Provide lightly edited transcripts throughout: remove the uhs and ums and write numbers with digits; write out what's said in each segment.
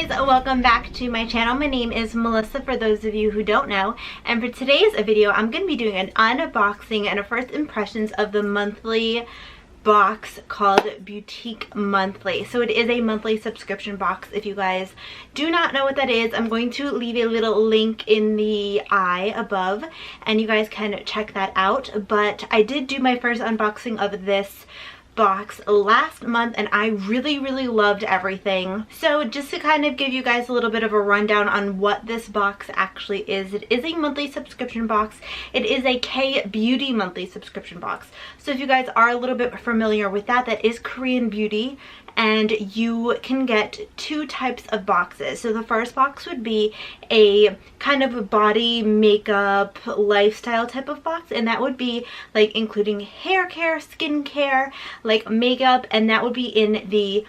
guys, welcome back to my channel. My name is Melissa for those of you who don't know, and for today's video I'm going to be doing an unboxing and a first impressions of the monthly box called Beauteque Monthly. So it is a monthly subscription box. If you guys do not know what that is, I'm going to leave a little link in the eye above and you guys can check that out. But I did do my first unboxing of this box last month and I really loved everything. So just to kind of give you guys a little bit of a rundown on what this box actually is, it is a monthly subscription box. It is a K-beauty monthly subscription box. So if you guys are a little bit familiar with that, that is Korean beauty, and you can get two types of boxes. So the first box would be a kind of a body makeup lifestyle type of box, and that would be like including hair care, skin care, like makeup, and that would be in the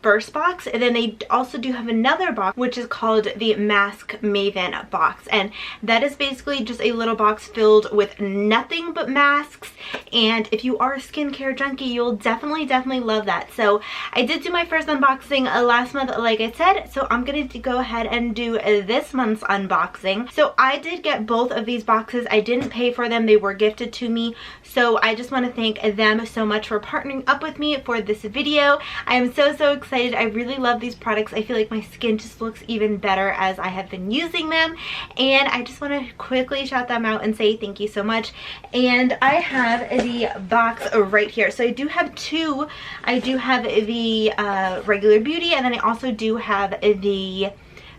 first box. And then they also do have another box which is called the Mask Maven box, and that is basically just a little box filled with nothing but masks. And if you are a skincare junkie, you'll definitely love that. So I did do my first unboxing last month, like I said, so I'm gonna go ahead and do this month's unboxing. So I did get both of these boxes. I didn't pay for them, they were gifted to me. So I just want to thank them so much for partnering up with me for this video. I am so excited. I really love these products. I feel like my skin just looks even better as I have been using them, and I just want to quickly shout them out and say thank you so much. And I have the box right here. So I do have two. I do have the regular beauty, and then I also do have the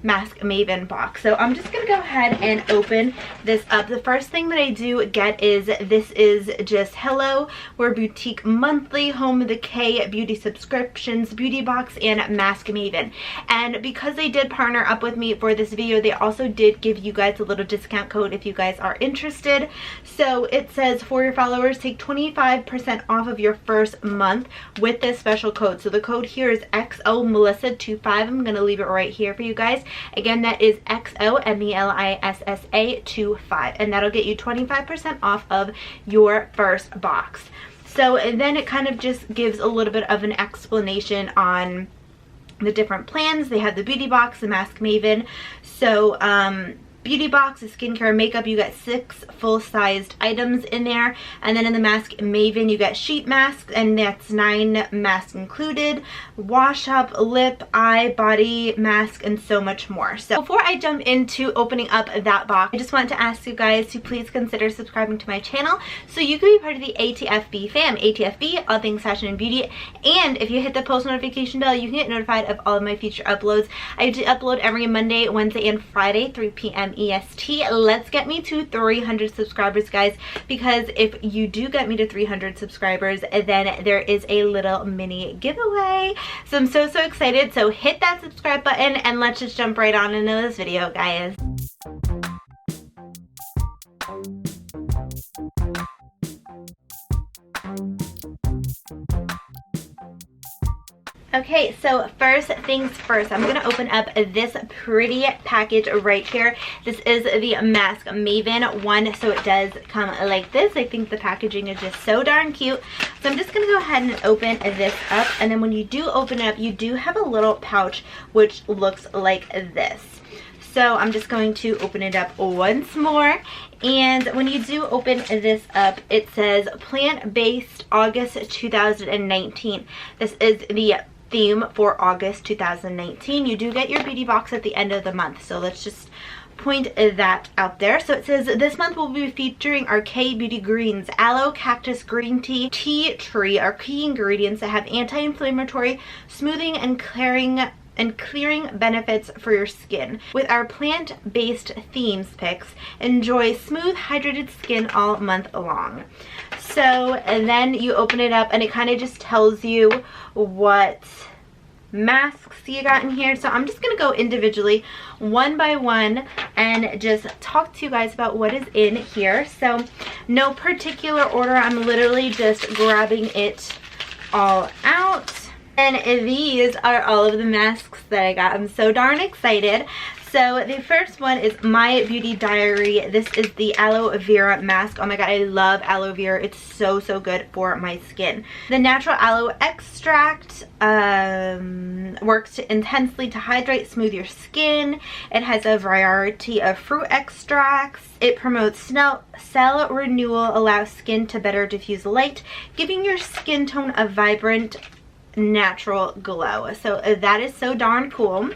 Mask Maven box. So I'm just gonna go ahead and open this up. The first thing that I do get is this is just hello, we're Beauteque Monthly, home of the K beauty subscriptions, beauty box, and Mask Maven. And because they did partner up with me for this video, they also did give you guys a little discount code if you guys are interested. So it says for your followers, take 25% off of your first month with this special code. So the code here is XOMelissa25. I'm gonna leave it right here for you guys. Again, that is XOMelissa25, and that'll get you 25% off of your first box. So and then it kind of just gives a little bit of an explanation on the different plans. They have the beauty box, the Mask Maven. So beauty box is skincare and makeup. You get 6 full-sized items in there, and then in the Mask Maven you get sheet masks, and that's 9 masks included, wash up, lip, eye, body mask, and so much more. So before I jump into opening up that box, I just want to ask you guys to please consider subscribing to my channel so you can be part of the ATFB fam. ATFB, all things fashion and beauty. And if you hit the post notification bell, you can get notified of all of my future uploads. I do upload every Monday, Wednesday, and Friday, 3 p.m. EST. Let's get me to 300 subscribers, guys, because if you do get me to 300 subscribers, then there is a little mini giveaway. So I'm so excited. So hit that subscribe button and let's just jump right on into this video, guys. Okay, so first things first, I'm gonna open up this pretty package right here. This is the Mask Maven one, so it does come like this. I think the packaging is just so darn cute. So I'm just gonna go ahead and open this up, and then when you do open it up, you do have a little pouch which looks like this. So I'm just going to open it up once more. And when you do open this up, it says plant-based August 2019. This is the theme for August 2019. You do get your beauty box at the end of the month, so let's just point that out there. So it says this month we'll be featuring our K beauty greens, aloe, cactus, green tea, tea tree are key ingredients that have anti-inflammatory, smoothing, and clearing benefits for your skin. With our plant-based themes picks, enjoy smooth, hydrated skin all month long. So, and then you open it up and it kind of just tells you what masks you got in here. So I'm just gonna go individually one by one and just talk to you guys about what is in here. So no particular order, I'm literally just grabbing it all out. And these are all of the masks that I got. I'm so darn excited. So the first one is My Beauty Diary. This is the Aloe Vera mask. Oh my god, I love aloe vera. It's so good for my skin. The natural aloe extract works intensely to hydrate, smooth your skin. It has a variety of fruit extracts. It promotes cell renewal, allows skin to better diffuse light, giving your skin tone a vibrant, natural glow. So that is so darn cool.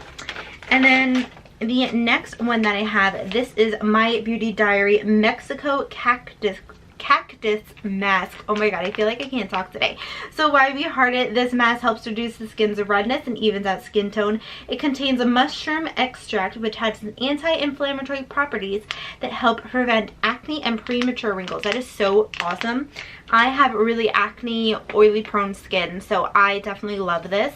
And then the next one that I have, this is My Beauty Diary Mexico Cactus mask. Oh my god, I feel like I can't talk today. So why we heart it, this mask helps reduce the skin's redness and evens out skin tone. It contains a mushroom extract which has anti-inflammatory properties that help prevent acne and premature wrinkles. That is so awesome. I have really acne, oily prone skin, so I definitely love this.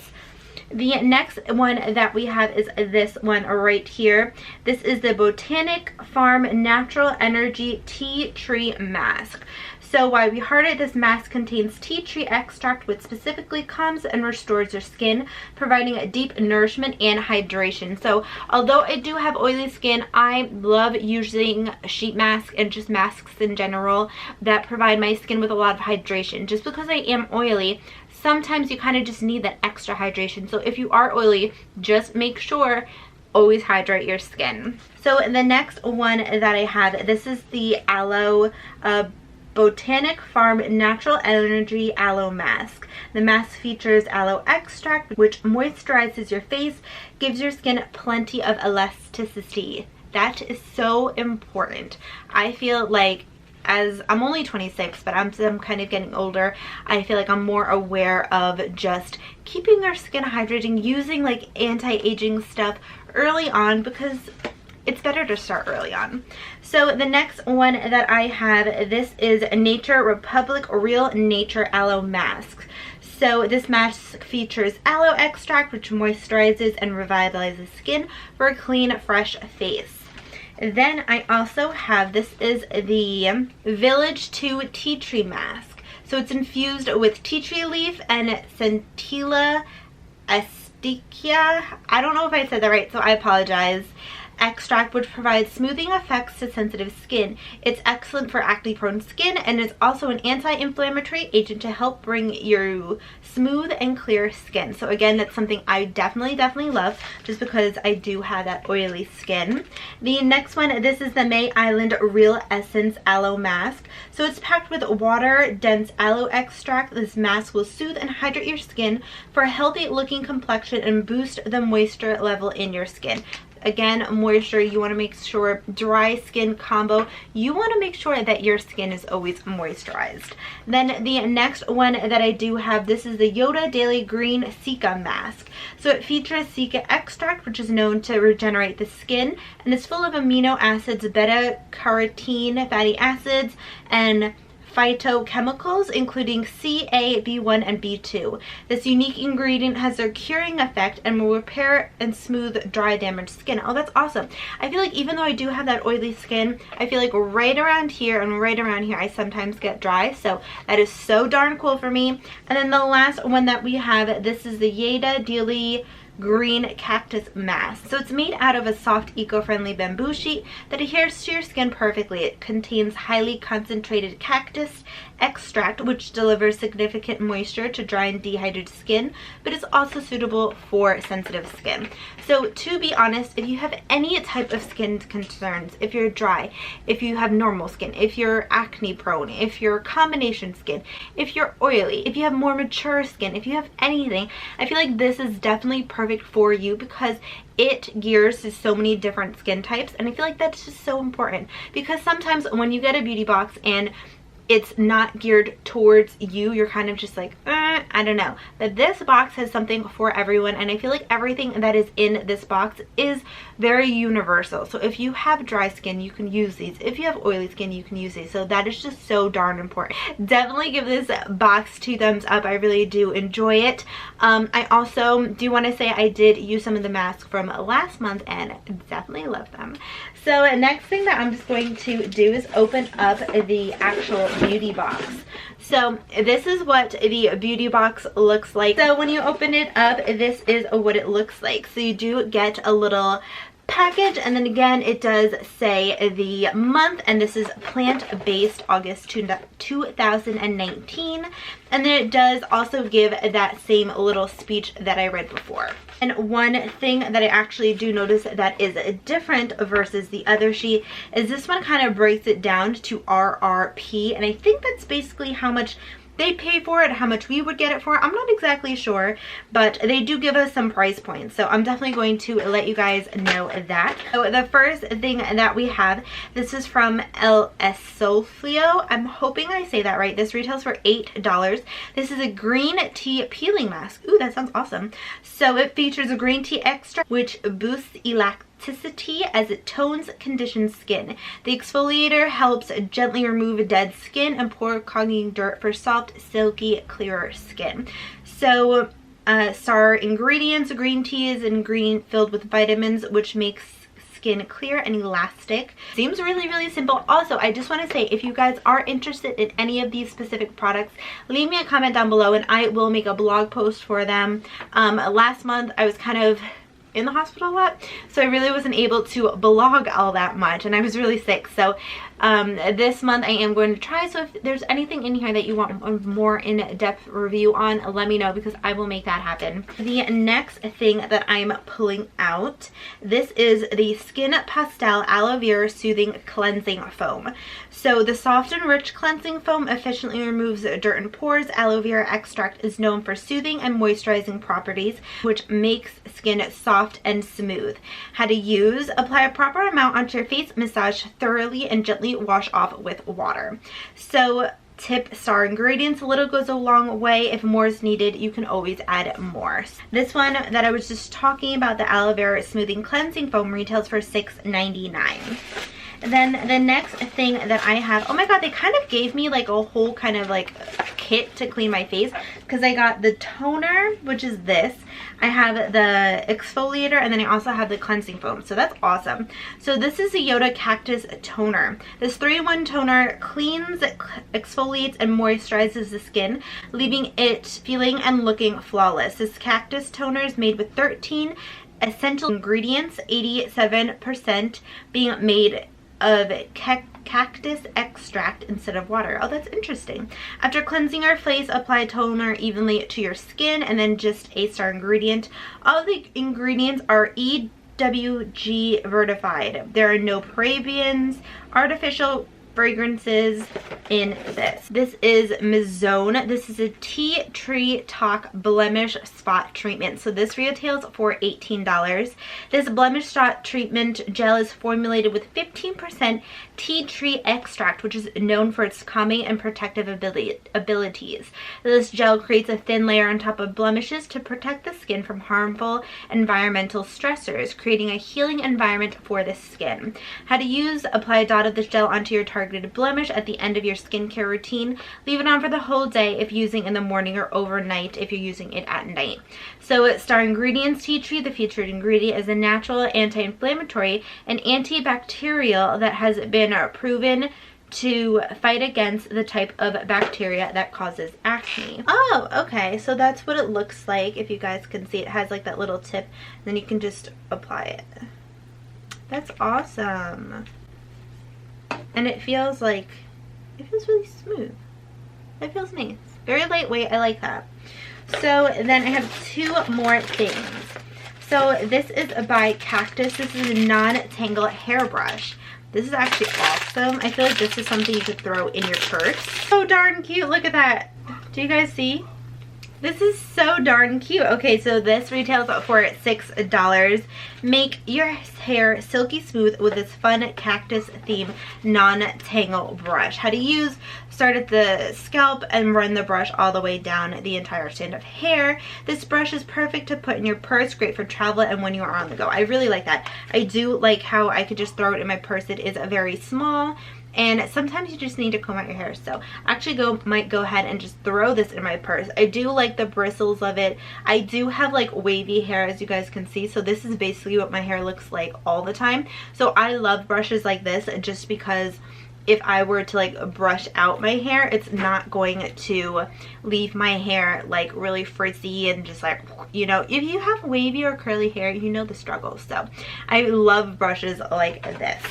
The next one that we have is this one right here. This is the Botanic Farm Natural Energy Tea Tree Mask. So why we heart it, this mask contains tea tree extract which specifically calms and restores your skin, providing a deep nourishment and hydration. So although I do have oily skin, I love using sheet masks and just masks in general that provide my skin with a lot of hydration. Just because I am oily, sometimes you kind of just need that extra hydration. So if you are oily, just make sure always hydrate your skin. So the next one that I have, this is the Aloe Botanic Farm Natural Energy Aloe Mask. The mask features aloe extract which moisturizes your face, gives your skin plenty of elasticity. That is so important. I feel like, as I'm only 26, but I'm kind of getting older, I feel like I'm more aware of just keeping our skin hydrating, using like anti-aging stuff early on, because it's better to start early on. So the next one that I have, this is Nature Republic Real Nature Aloe Mask. So this mask features aloe extract which moisturizes and revitalizes skin for a clean, fresh face. Then I also have, this is the Village 2 Tea Tree Mask. So it's infused with tea tree leaf and Centilla asticia. I don't know if I said that right, so I apologize. Extract which provides smoothing effects to sensitive skin. It's excellent for acne prone skin and is also an anti-inflammatory agent to help bring you smooth and clear skin. So again, that's something I definitely love, just because I do have that oily skin. The next one, this is the May Island Real Essence Aloe Mask. So it's packed with water dense aloe extract. This mask will soothe and hydrate your skin for a healthy looking complexion and boost the moisture level in your skin. Again, moisture, you want to make sure, dry skin combo, you want to make sure that your skin is always moisturized. Then the next one that I do have, this is the Yoda Daily Green Secon Mask. So it features Secon extract which is known to regenerate the skin and is full of amino acids, beta-carotene fatty acids, and phytochemicals including C, A, B1, and B2. This unique ingredient has a curing effect and will repair and smooth dry, damaged skin. Oh, that's awesome. I feel like even though I do have that oily skin, I feel like right around here and right around here I sometimes get dry, so that is so darn cool for me. And then the last one that we have, this is the Yoda Daily Green Cactus Mask. So it's made out of a soft, eco-friendly bamboo sheet that adheres to your skin perfectly. It contains highly concentrated cactus extract which delivers significant moisture to dry and dehydrated skin, but it's also suitable for sensitive skin. So to be honest, if you have any type of skin concerns, if you're dry, if you have normal skin, if you're acne prone, if you're combination skin, if you're oily, if you have more mature skin, if you have anything, I feel like this is definitely perfect for you, because it gears to so many different skin types, and I feel like that's just so important, because sometimes when you get a beauty box and it's not geared towards you, you're kind of just like, I don't know. But this box has something for everyone, and I feel like everything that is in this box is very universal. So if you have dry skin, you can use these. If you have oily skin, you can use these. So that is just so darn important. Definitely give this box 2 thumbs up. I really do enjoy it. I also do want to say I did use some of the masks from last month and definitely love them. So next thing that I'm just going to do is open up the actual beauty box. So this is what the beauty box looks like. So when you open it up, this is what it looks like. So you do get a little package, and then again it does say the month, and this is plant-based August 2019, and then it does also give that same little speech that I read before. And one thing that I actually do notice that is different versus the other sheet is this one kind of breaks it down to RRP, and I think that's basically how much they pay for it, how much we would get it for. I'm not exactly sure, but they do give us some price points, so I'm definitely going to let you guys know that. So the first thing that we have, this is from El Esolfio. I'm hoping I say that right. This retails for $8. This is a green tea peeling mask. Ooh, that sounds awesome. So it features a green tea extract which boosts elasticity as it tones conditioned skin. The exfoliator helps gently remove dead skin and poor clogging dirt for soft, silky, clearer skin. So star ingredients: green tea is filled with vitamins which makes skin clear and elastic. Seems really simple. Also, I just want to say, if you guys are interested in any of these specific products, leave me a comment down below and I will make a blog post for them. Last month I was kind of in the hospital a lot, so I really wasn't able to blog all that much, and I was really sick. So this month I am going to try. So if there's anything in here that you want a more in-depth review on, let me know because I will make that happen. The next thing that I'm pulling out, this is the Skin Pastel Aloe Vera Soothing Cleansing Foam. So the soft and rich cleansing foam efficiently removes dirt and pores. Aloe vera extract is known for soothing and moisturizing properties, which makes skin soft and smooth. How to use: apply a proper amount onto your face, massage thoroughly, and gently wash off with water. So tip: star ingredients: a little goes a long way. If more is needed, you can always add more. This one that I was just talking about, the aloe vera smoothing cleansing foam, retails for $6.99. Then the next thing that I have, oh my god, they kind of gave me like a whole kind of like kit to clean my face, because I got the toner, which is this. I have the exfoliator, and then I also have the cleansing foam, so that's awesome. So this is the Yoda Cactus toner. This 3-in-1 toner cleans, exfoliates, and moisturizes the skin, leaving it feeling and looking flawless. This cactus toner is made with 13 essential ingredients, 87% being made of cactus extract instead of water. Oh, that's interesting. After cleansing your face, apply toner evenly to your skin, and then just a star ingredient. All the ingredients are EWG verified. There are no parabens, artificial fragrances in this. This is Mizone. This is a tea tree talk blemish spot treatment. So this retails for $18. This blemish spot treatment gel is formulated with 15% tea tree extract, which is known for its calming and protective abilities. This gel creates a thin layer on top of blemishes to protect the skin from harmful environmental stressors, creating a healing environment for the skin. How to use: apply a dot of this gel onto your targeted blemish at the end of your skincare routine. Leave it on for the whole day if using in the morning, or overnight if you're using it at night. So star ingredients: tea tree. The featured ingredient is a natural anti-inflammatory and antibacterial that has been proven to fight against the type of bacteria that causes acne. Oh, okay, so that's what it looks like. If you guys can see, it has like that little tip, and then you can just apply it. That's awesome. And it feels like, it feels really smooth. It feels nice. Very lightweight. I like that. So then I have two more things. So this is by Cactus. This is a non-tangle hairbrush. This is actually awesome. I feel like this is something you could throw in your purse. So darn cute. Look at that. Do you guys see? This is so darn cute. Okay, so this retails for $6. Make your hair silky smooth with this fun cactus theme non-tangle brush. How to use: start at the scalp and run the brush all the way down the entire strand of hair. This brush is perfect to put in your purse, great for travel and when you are on the go. I really like that. I do like how I could just throw it in my purse. It is very small, and sometimes you just need to comb out your hair. So I actually might go ahead and just throw this in my purse. I do like the bristles of it. I do have like wavy hair, as you guys can see, so this is basically what my hair looks like all the time. So I love brushes like this just because if I were to like brush out my hair, it's not going to leave my hair like really frizzy and just like, you know, if you have wavy or curly hair, you know the struggle. So I love brushes like this.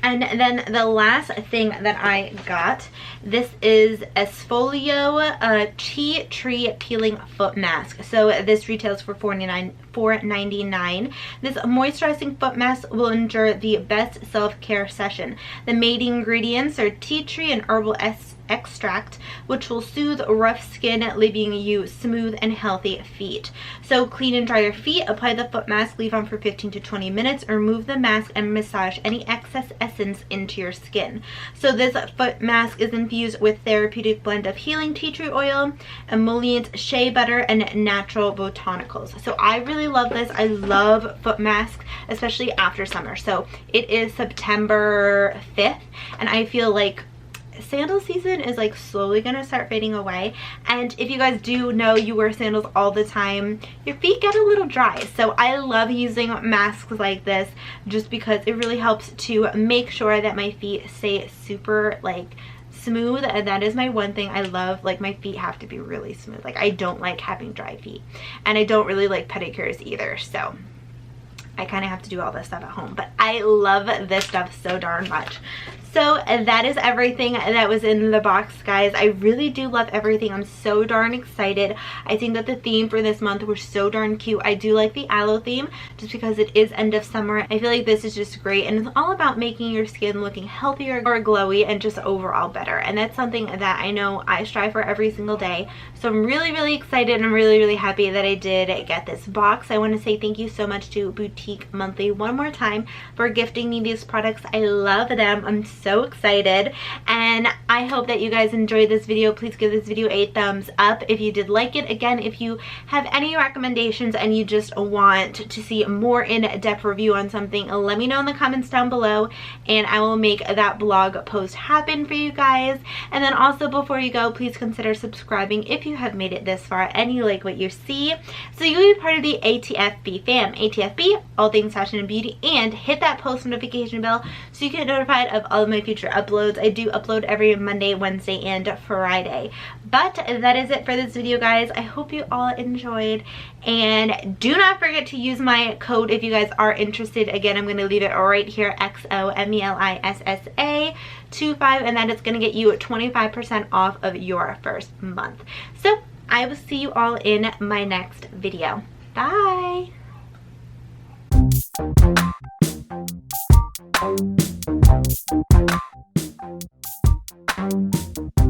And then the last thing that I got, this is Esfolio Tea Tree Peeling Foot Mask. So this retails for $4.99. This moisturizing foot mask will ensure the best self-care session. The main ingredients are tea tree and herbal extract, which will soothe rough skin, leaving you smooth and healthy feet. So clean and dry your feet, apply the foot mask, leave on for 15 to 20 minutes, remove the mask and massage any excess essence into your skin. So this foot mask is infused with therapeutic blend of healing tea tree oil, emollients, shea butter, and natural botanicals. So I really love this. I love foot masks, especially after summer. So it is September 5th, and I feel like sandal season is like slowly gonna start fading away, and if you guys do know you wear sandals all the time, your feet get a little dry. So I love using masks like this just because it really helps to make sure that my feet stay super like smooth, and that is my one thing I love. Like my feet have to be really smooth. Like I don't like having dry feet, and I don't really like pedicures either, so I kind of have to do all this stuff at home, but I love this stuff so darn much. So that is everything that was in the box, guys. I really do love everything. I'm so darn excited. I think that the theme for this month was so darn cute. I do like the aloe theme just because it is end of summer. I feel like this is just great, and it's all about making your skin looking healthier or glowy and just overall better, and that's something that I know I strive for every single day. So I'm really excited, and I'm really happy that I did get this box. I want to say thank you so much to Beauteque Monthly one more time for gifting me these products. I love them. I'm so excited, and I hope that you guys enjoyed this video. Please give this video a thumbs up if you did like it. Again, if you have any recommendations and you just want to see a more in-depth review on something, let me know in the comments down below, and I will make that blog post happen for you guys. And then also, before you go, please consider subscribing if you have made it this far and you like what you see, so you'll be part of the ATFB fam. ATFB, all things fashion and beauty, and hit that post notification bell so you get notified of all of my future uploads. I do upload every Monday, Wednesday, and Friday. But that is it for this video, guys. I hope you all enjoyed, and do not forget to use my code if you guys are interested. Again, I'm going to leave it right here, XOMELISSA25, and that is going to get you 25% off of your first month. So I will see you all in my next video. Bye! Thank you.